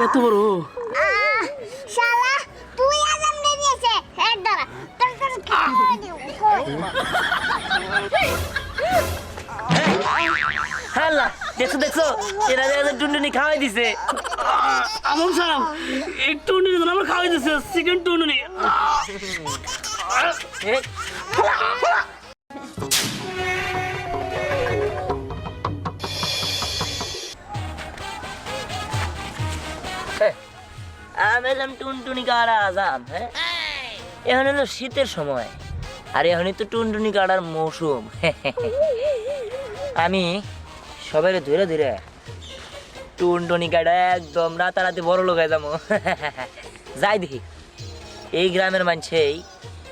এত বড় শালা তুই আজান দিয়ে দিয়েছে হ্যাঁ দাঁড়া তোর তোর খাওয়া দিও হ্যাঁ দেখছো দেখছো এরা টুনটুনি খাওয়াই দিছে। আমন সালাম একটু নিয়ে আমার খাওয়াই দিছে চিকেন টুনটুনি আমি এলাম টুনটুনি কাড়া আজাম। হ্যাঁ এখন হলো শীতের সময় আর এখনই তো টুনটুনি কাড়ার মৌসুম। আমি সবাই ধীরে ধীরে টুনটুনি কাড়া একদম রাতারাতি বড় লোকায় যাবো। যাই দেখি এই গ্রামের মানুষেই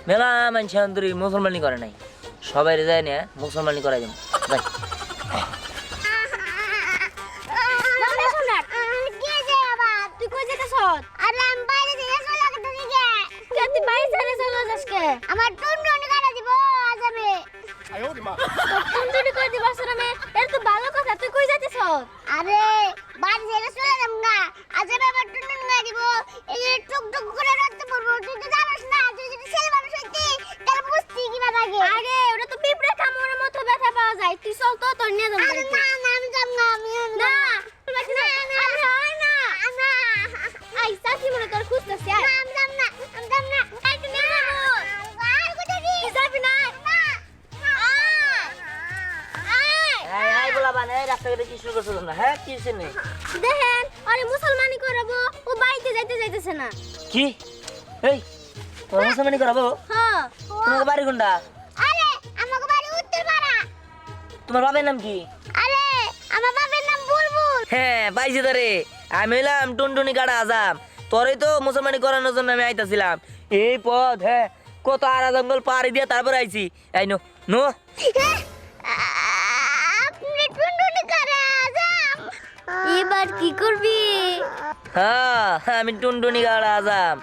মেলা মানুষের অন্তরে মুসলমানি করে নাই, সবাই যায় না মুসলমানি করাই যাবো। যাই আমার টুনটুনি কাটা দিব আজাবে টুনটুনি করে দিব আসলে এর তো ভালো কথা তুই কই যাচ্ছিস? আরে বাড়ি ছেড়ে চলে যাব না আজাবে আমার টুনটুনি কাটা দিব এই যে টুক টুক করে রাখতে পারবো তুই তো জানিস না তুই যদি ছেলে মানুষ হইতি তাহলে বুঝতি কিভাবে আগে আরে ওটা তো পিঁপড়ে কামড়ের মতো ব্যথা পাওয়া যায় তুই চল তো তোর নিয়ে যাব আরে না না আমি যাব না আমি না আরে না না আই সাথী মনে তোর খুঁজতেছি না আমি যাব না আমি যাব না আই তুই নিয়ে যাব আর কোথায় দি যাবি না রাস্তাঘাটে কি শুরু করছো না? হ্যাঁ কি নেই দেখেন আরে মুসলমানি করাবো ও বাইতে যাইতেছে না কি এই তোর মুসলমানি করাবো? হ্যাঁ তোমার বাড়ি কোনটা? আরে আমাকে বাড়ি উত্তরপাড়া তোমার বাবার নাম কি? আরে আমার বাবার নাম বুলবুল হ্যাঁ পাইছি তারে, আমি এলাম টুনটুনি কাটা আজাম। তোরই তো মুসলমানি করানোর জন্য আমি আইতাছিলাম এই পথ। হ্যাঁ কত আরা জঙ্গল পাড়ি দিয়ে তারপর আইছি। এই নো নো আপনি টুনটুনি কাটা আজাম এবার কি করবি? হ্যাঁ আমি টুনটুনি কাটা আজাম।